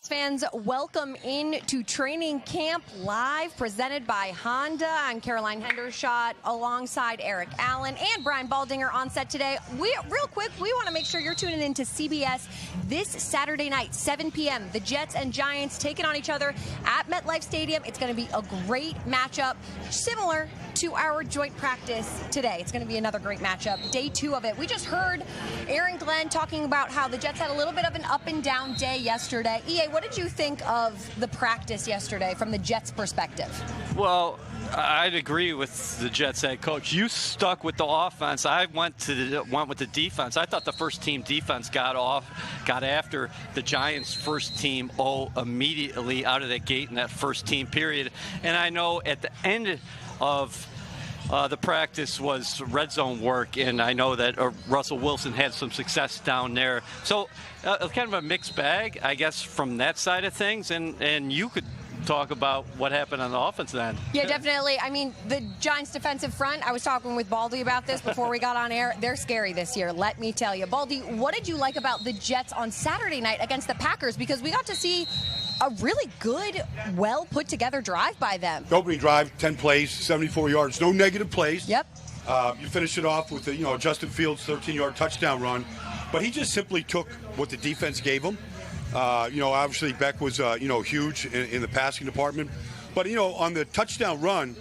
Fans, welcome in to training camp live, presented by Honda. I'm Caroline Hendershot alongside Eric Allen and Brian Baldinger on set today. Real quick, we want to make sure you're tuning in to CBS this Saturday night, 7 p.m. The Jets and Giants taking on each other at MetLife Stadium. It's going to be a great matchup, similar to our joint practice today. It's going to be another great matchup. Day 2 of it. We just heard Aaron Glenn talking about how the Jets had a little bit of an up and down day yesterday. EA, what did you think of the practice yesterday from the Jets' perspective? Well, I'd agree with the Jets head coach. You stuck with the offense. I went with the defense. I thought the first team defense got after the Giants' first team immediately out of the gate in that first team period. And I know at the end of the practice was red zone work, and I know that Russell Wilson had some success down there. So kind of a mixed bag, I guess, from that side of things. And you could talk about what happened on the offensive end. Yeah, definitely. I mean, the Giants defensive front, I was talking with Baldy about this before we got on air. They're scary this year, let me tell you. Baldy, what did you like about the Jets on Saturday night against the Packers? Because we got to see a really good, well put together drive by them. The opening drive, 10 plays, 74 yards, no negative plays. Yep. You finish it off with a Justin Fields 13-yard touchdown run, but he just simply took what the defense gave him. Obviously Beck was huge in the passing department, but on the touchdown run,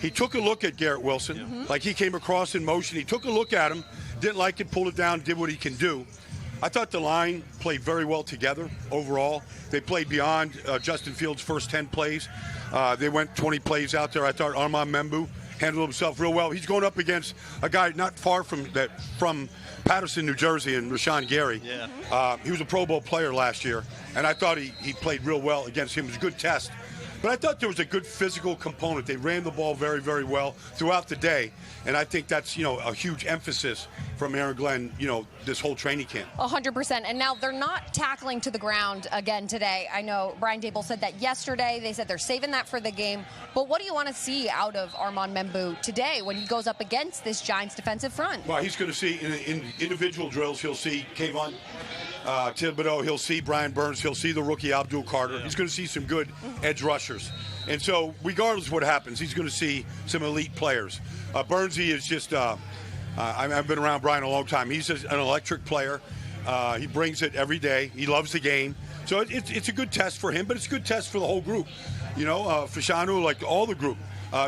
he took a look at Garrett Wilson, like he came across in motion. He took a look at him, didn't like it, pulled it down, did what he can do. I thought the line played very well together overall. They played beyond Justin Fields' first 10 plays. They went 20 plays out there. I thought Armand Membou handled himself real well. He's going up against a guy not far from Patterson, New Jersey, and Rashawn Gary. Yeah. He was a Pro Bowl player last year, and I thought he played real well against him. It was a good test. But I thought there was a good physical component. They ran the ball very, very well throughout the day, and I think that's, a huge emphasis from Aaron Glenn, this whole training camp. 100%. And now they're not tackling to the ground again today. I know Brian Daboll said that yesterday. They said they're saving that for the game. But what do you want to see out of Armand Membou today when he goes up against this Giants defensive front? Well, he's going to see in individual drills, he'll see Kayvon Thibodeaux, he'll see Brian Burns, he'll see the rookie Abdul Carter. He's going to see some good edge rushers. And so regardless of what happens, he's going to see some elite players. Burnsy is just, I've been around Brian a long time. He's an electric player. He brings it every day. He loves the game. So it's a good test for him, but it's a good test for the whole group. Fashanu, like all the group.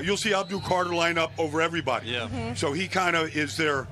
You'll see Abdul Carter line up over everybody. Yeah. So he kind of is their,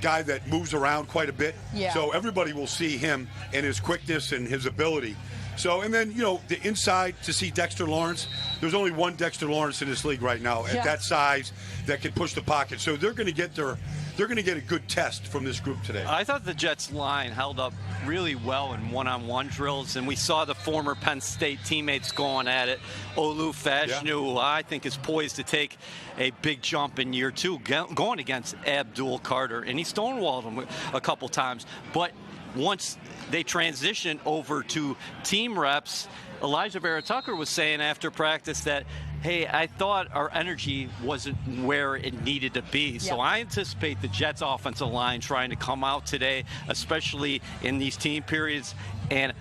guy that moves around quite a bit. Yeah. So everybody will see him and his quickness and his ability. So, and then, the inside to see Dexter Lawrence. There's only one Dexter Lawrence in this league right now at that size that can push the pocket. So they're going to get a good test from this group today. I thought the Jets line held up really well in one-on-one drills, and we saw the former Penn State teammates going at it. Olu Fashanu, who I think is poised to take a big jump in year 2, going against Abdul Carter, and he stonewalled him a couple times. But once they transition over to team reps, Elijah Vera Tucker was saying after practice that, hey, I thought our energy wasn't where it needed to be. So I anticipate the Jets offensive line trying to come out today, especially in these team periods, and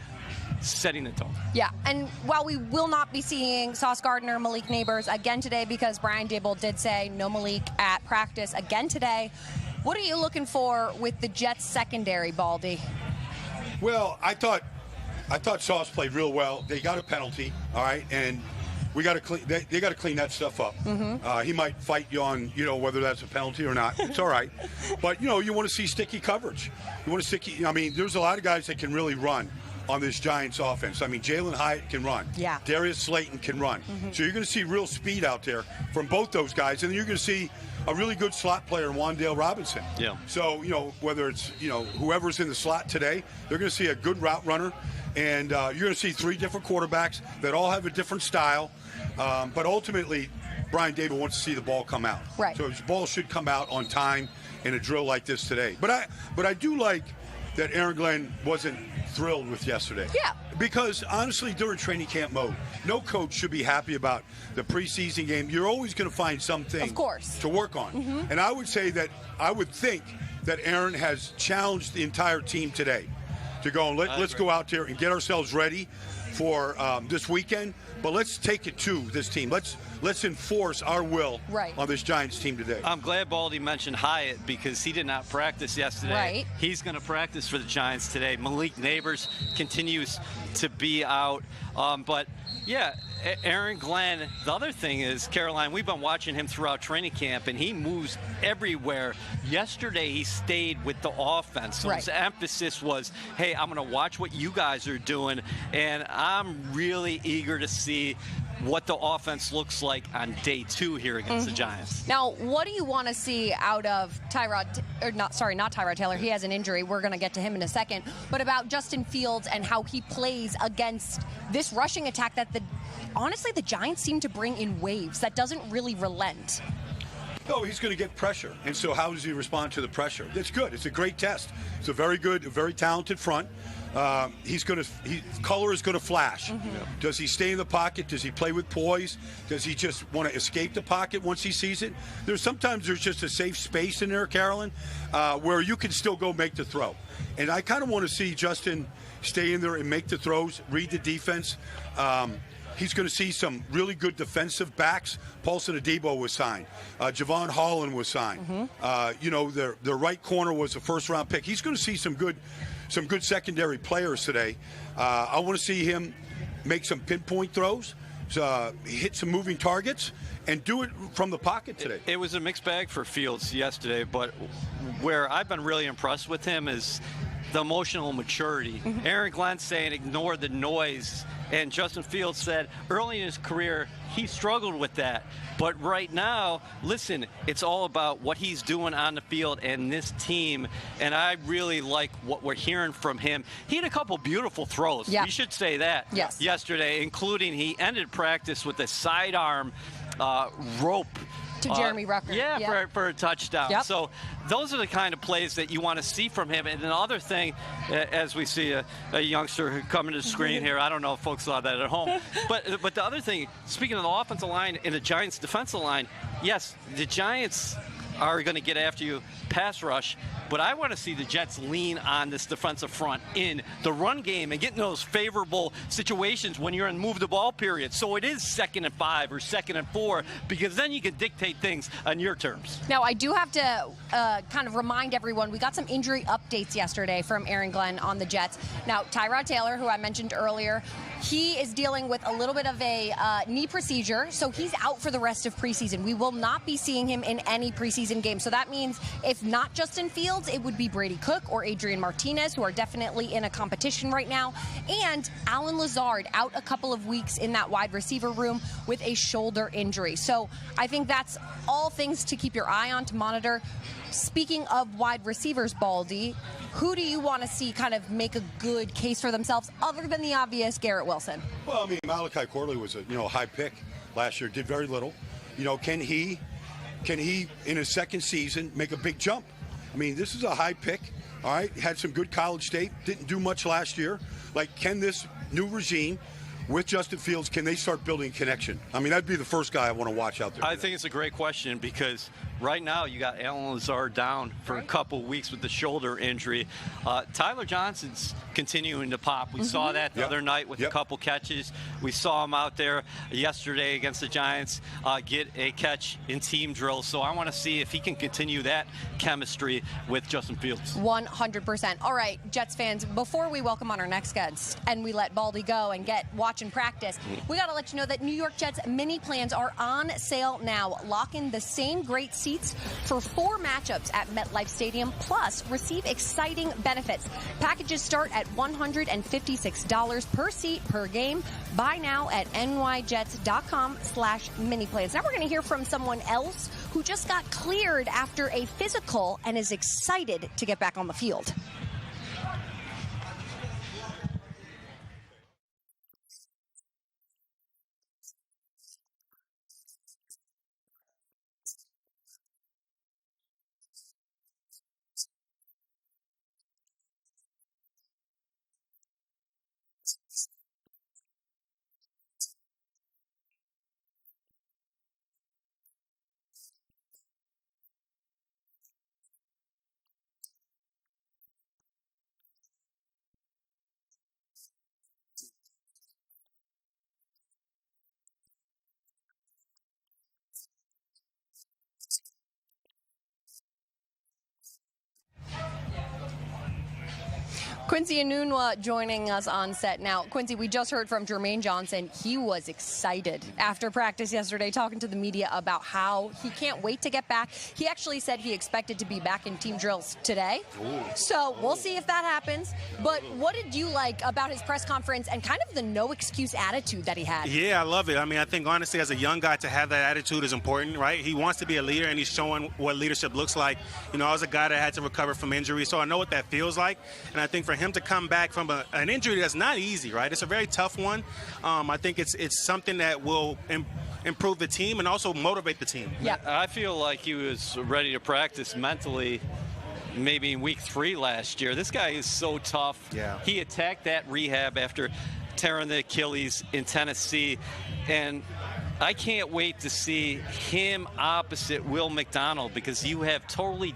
setting the tone. Yeah, and while we will not be seeing Sauce Gardner, Malik Neighbors again today, because Brian Daboll did say no Malik at practice again today, what are you looking for with the Jets secondary, Baldy? Well, I thought Sauce played real well. They got a penalty, all right, and we got to clean. They got to clean that stuff up. He might fight you on, whether that's a penalty or not. It's all right, but you want to see sticky coverage. You want to sticky. I mean, there's a lot of guys that can really run on this Giants offense. I mean, Jalen Hyatt can run. Yeah. Darius Slayton can run. So you're going to see real speed out there from both those guys, and then you're going to see a really good slot player in Wan'Dale Robinson. Yeah. So, whether it's, whoever's in the slot today, they're going to see a good route runner, and you're going to see 3 different quarterbacks that all have a different style. But ultimately, Brian Daboll wants to see the ball come out. Right. So his ball should come out on time in a drill like this today. But I do like that Aaron Glenn wasn't thrilled with yesterday. Yeah. Because honestly, during training camp mode, no coach should be happy about the preseason game. You're always going to find something, of course, to work on. And I would think that Aaron has challenged the entire team today. to go and let's go out there and get ourselves ready for this weekend. But let's take it to this team. Let's enforce our will on this Giants team today. I'm glad Baldy mentioned Hyatt because he did not practice yesterday. Right. He's going to practice for the Giants today. Malik Neighbors continues to be out. But, yeah, Aaron Glenn, the other thing is, Caroline, we've been watching him throughout training camp, and he moves everywhere. Yesterday, he stayed with the offense. So his emphasis was, hey, I'm going to watch what you guys are doing, and I'm really eager to see what the offense looks like on day 2 here against the Giants. Now, what do you want to see out of not Tyrod Taylor. He has an injury. We're going to get to him in a second. But about Justin Fields and how he plays against this rushing attack that honestly, the Giants seem to bring in waves that doesn't really relent. No, he's going to get pressure. And so how does he respond to the pressure? That's good. It's a great test. It's a very good, very talented front. Color is going to flash. Does he stay in the pocket? Does he play with poise? Does he just want to escape the pocket once he sees it? Sometimes there's just a safe space in there, Carolyn, where you can still go make the throw. And I kind of want to see Justin stay in there and make the throws, read the defense. He's going to see some really good defensive backs. Paulson Adebo was signed. Javon Holland was signed. Their right corner was a first-round pick. He's going to see some good secondary players today. I want to see him make some pinpoint throws, hit some moving targets, and do it from the pocket today. It was a mixed bag for Fields yesterday, but where I've been really impressed with him is the emotional maturity. Aaron Glenn saying ignore the noise, and Justin Fields said early in his career he struggled with that. But right now, listen, it's all about what he's doing on the field and this team, and I really like what we're hearing from him. He had a couple beautiful throws. Yeah. You should say that yesterday, including he ended practice with a sidearm rope to Jeremy Rucker. For a touchdown. So those are the kind of plays that you want to see from him. And the other thing, as we see a youngster coming to the screen here, I don't know if folks saw that at home, but the other thing, speaking of the offensive line and the Giants' defensive line, yes, the Giants are going to get after you pass rush, but I want to see the Jets lean on this defensive front in the run game and get in those favorable situations when you're in move the ball period. So it is 2nd and 5 or 2nd and 4, because then you can dictate things on your terms. Now, I do have to kind of remind everyone, we got some injury updates yesterday from Aaron Glenn on the Jets. Now, Tyrod Taylor, who I mentioned earlier, he is dealing with a little bit of a knee procedure, so he's out for the rest of preseason. We will not be seeing him in any preseason game. So that means if not Justin Fields, it would be Brady Cook or Adrian Martinez, who are definitely in a competition right now. And Allen Lazard out a couple of weeks in that wide receiver room with a shoulder injury. So I think that's all things to keep your eye on, to monitor. Speaking of wide receivers, Baldy, who do you want to see kind of make a good case for themselves other than the obvious Garrett Wilson? Well, I mean, Malachi Corley was a high pick last year, did very little. Can he in his second season make a big jump? I mean, this is a high pick. All right, had some good college tape, didn't do much last year. Like, can this new regime with Justin Fields, can they start building connection? I mean, that'd be the first guy I want to watch out there. I think it's a great question, because right now you got Allen Lazard down for a couple weeks with the shoulder injury. Tyler Johnson's continuing to pop. We saw that the other night with a couple catches. We saw him out there yesterday against the Giants get a catch in team drills. So I want to see if he can continue that chemistry with Justin Fields. 100%. All right, Jets fans, before we welcome on our next guest and we let Baldy go and watch and practice, we got to let you know that New York Jets mini plans are on sale now. Lock in the same great seats for 4 matchups at MetLife Stadium, plus receive exciting benefits. Packages start at $156 per seat per game. Buy now at nyjets.com/mini-plans. Now we're going to hear from someone else who just got cleared after a physical and is excited to get back on the field. Quincy Enunwa joining us on set now. Quincy, we just heard from Jermaine Johnson. He was excited after practice yesterday, talking to the media about how he can't wait to get back. He actually said he expected to be back in team drills today. So we'll see if that happens. But what did you like about his press conference and kind of the no excuse attitude that he had? Yeah, I love it. I mean, I think honestly, as a young guy, to have that attitude is important, right? He wants to be a leader, and he's showing what leadership looks like. You know, I was a guy that had to recover from injury, so I know what that feels like. And I think for him to come back from an injury that's not easy, right? It's a very tough one. I think it's something that will improve the team and also motivate the team. Yeah, I feel like he was ready to practice mentally maybe in week 3 last year. This guy is so tough. Yeah. He attacked that rehab after tearing the Achilles in Tennessee, and I can't wait to see him opposite Will McDonald, because you have totally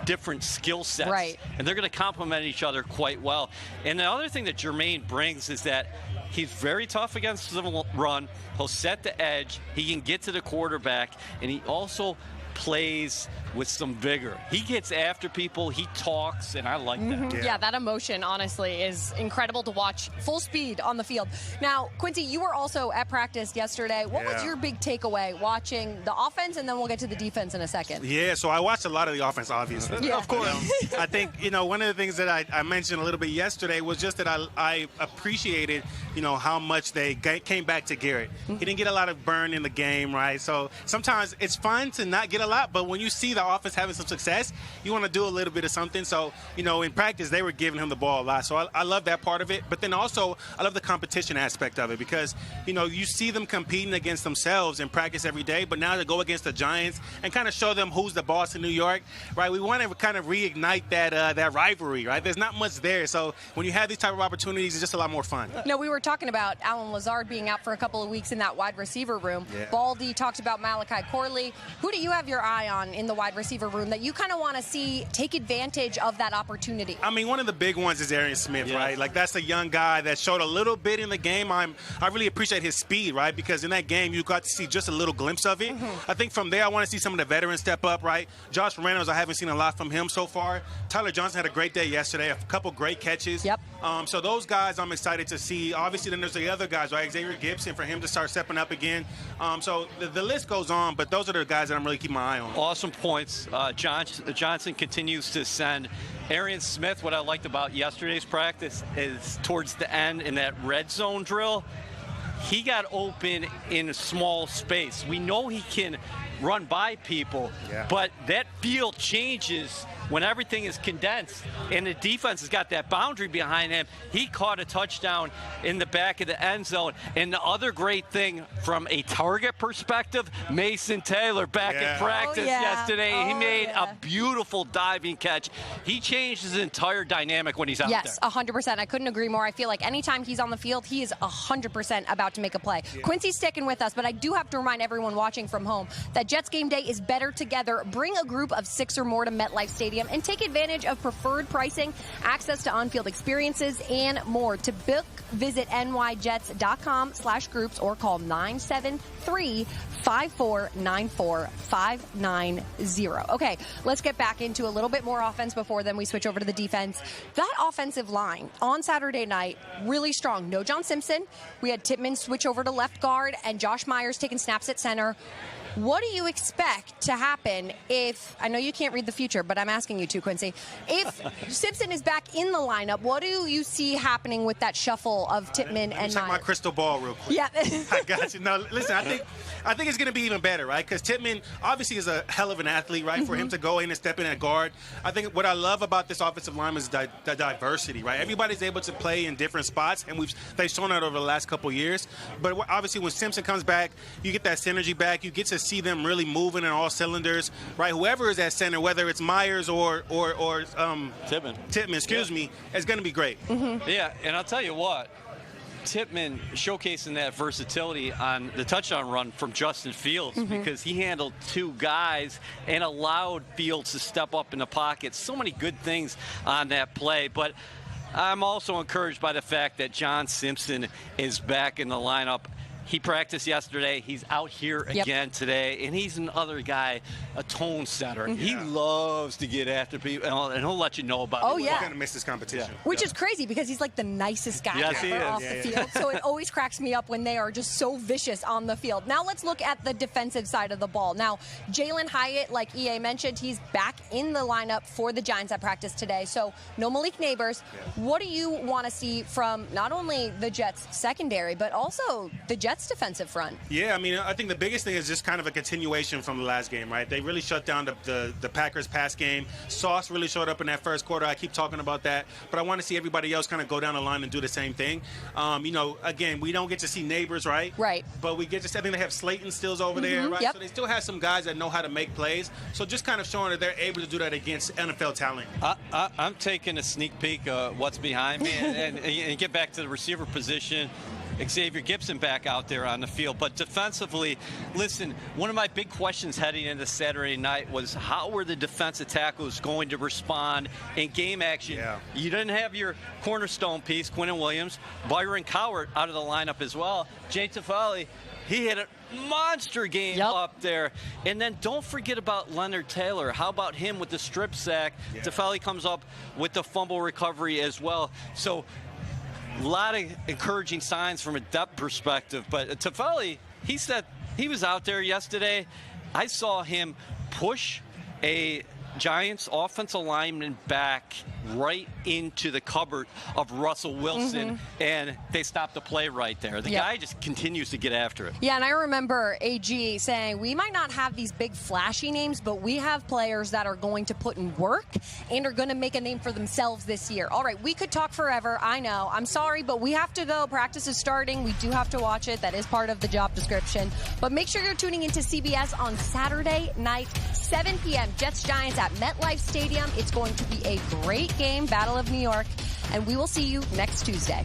different skill sets. Right. And they're going to complement each other quite well. And the other thing that Jermaine brings is that he's very tough against the run. He'll set the edge. He can get to the quarterback. And he also plays with some vigor. He gets after people, he talks, and I like that. Yeah, that emotion, honestly, is incredible to watch full speed on the field. Now, Quincy, you were also at practice yesterday. What was your big takeaway watching the offense, and then we'll get to the defense in a second? Yeah, so I watched a lot of the offense, obviously. Of course. I think, one of the things that I mentioned a little bit yesterday was just that I appreciated, how much they came back to Garrett. He didn't get a lot of burn in the game, right? So sometimes it's fun to not get a lot, but when you see the offense having some success, you want to do a little bit of something. So, in practice, they were giving him the ball a lot. So I love that part of it. But then also, I love the competition aspect of it because, you see them competing against themselves in practice every day, but now to go against the Giants and kind of show them who's the boss in New York, right? We want to kind of reignite that rivalry, right? There's not much there. So when you have these type of opportunities, it's just a lot more fun. No, we were talking about Allen Lazard being out for a couple of weeks in that wide receiver room. Yeah. Baldy talked about Malachi Corley. Who do you have your eye on in the wide receiver room that you kind of want to see take advantage of that opportunity? I mean, one of the big ones is Arian Smith, right? Like, that's a young guy that showed a little bit in the game. I really appreciate his speed, right? Because in that game, you got to see just a little glimpse of it. I think from there, I want to see some of the veterans step up, right? Josh Reynolds, I haven't seen a lot from him so far. Tyler Johnson had a great day yesterday, a couple great catches. Yep. So those guys I'm excited to see. Obviously, then there's the other guys, right? Xavier Gibson, for him to start stepping up again. So the list goes on, but those are the guys that I'm really keeping my eye on. Awesome points. Johnson continues to send. Arian Smith, what I liked about yesterday's practice is towards the end in that red zone drill, he got open in a small space. We know he can run by people, but that field changes when everything is condensed and the defense has got that boundary behind him. He caught a touchdown in the back of the end zone. And the other great thing from a target perspective, Mason Taylor back in practice yesterday. He made a beautiful diving catch. He changed his entire dynamic when he's out there. Yes, 100%. I couldn't agree more. I feel like anytime he's on the field, he is 100% about to make a play. Quincy's sticking with us, but I do have to remind everyone watching from home that Jets game day is better together. Bring a group of 6 or more to MetLife Stadium and take advantage of preferred pricing, access to on-field experiences, and more. To book, visit nyjets.com/groups or call 973-5494-590. Okay, let's get back into a little bit more offense before then we switch over to the defense. That offensive line on Saturday night, really strong. No John Simpson. We had Tippmann switch over to left guard and Josh Myers taking snaps at center. What do you expect to happen if, I know you can't read the future, but I'm asking you to, Quincy, if Simpson is back in the lineup, what do you see happening with that shuffle of Tippmann and Check Myers? my crystal ball real quick. Yeah. I got you. No, listen, I think it's going to be even better, right? Because Tippmann obviously is a hell of an athlete, right? For him to go in and step in at guard. I think what I love about this offensive line is the diversity, right? Everybody's able to play in different spots, and they've shown that over the last couple of years. But obviously when Simpson comes back, you get that synergy back. You get to see them really moving in all cylinders, right? Whoever is at center, whether it's Myers or Tippmann, excuse me, is going to be great. Yeah, and I'll tell you what, Tippmann showcasing that versatility on the touchdown run from Justin Fields because he handled 2 guys and allowed Fields to step up in the pocket. So many good things on that play, but I'm also encouraged by the fact that John Simpson is back in the lineup. he practiced yesterday. He's out here again today, and he's another guy, a tone setter. He loves to get after people, and he'll let you know about it. We're going to miss this competition. Which is crazy because he's like the nicest guy ever off the field. So it always cracks me up when they are just so vicious on the field. Now let's look at the defensive side of the ball. Now, Jalen Hyatt, like EA mentioned, he's back in the lineup for the Giants at practice today. So no Malik Neighbors. What do you want to see from not only the Jets secondary, but also the Jets defensive front? Yeah, I mean, I think the biggest thing is just kind of a continuation from the last game, right? They really shut down the Packers pass game. Sauce really showed up in that first quarter. I keep talking about that, but I want to see everybody else kind of go down the line and do the same thing. You know, again, we don't get to see Neighbors, right? Right. But we get to see, I think they have Slayton stills over there, right? So they still have some guys that know how to make plays. So just kind of showing that they're able to do that against NFL talent. I'm taking a sneak peek of what's behind me and get back to the receiver position. Xavier Gipson back out there on the field. But defensively, listen, one of my big questions heading into Saturday night was how were the defensive tackles going to respond in game action? Yeah. You didn't have your cornerstone piece, Quinnen Williams, Byron Cowart out of the lineup as well. Jay Tafali, he had a monster game up there. And then don't forget about Leonard Taylor. How about him with the strip sack? Yeah. Tafali comes up with the fumble recovery as well. So a lot of encouraging signs from a depth perspective. But Tafali, he said he was out there yesterday. I saw him push a Giants offensive lineman back right into the cupboard of Russell Wilson, and they stopped the play right there. The guy just continues to get after it. Yeah, and I remember AG saying, we might not have these big flashy names, but we have players that are going to put in work and are going to make a name for themselves this year. All right, we could talk forever. I know. I'm sorry, but we have to go. Practice is starting. We do have to watch it. That is part of the job description. But make sure you're tuning into CBS on Saturday night, 7 p.m. Jets-Giants at MetLife Stadium. It's going to be a great game, Battle of New York, and we will see you next Tuesday.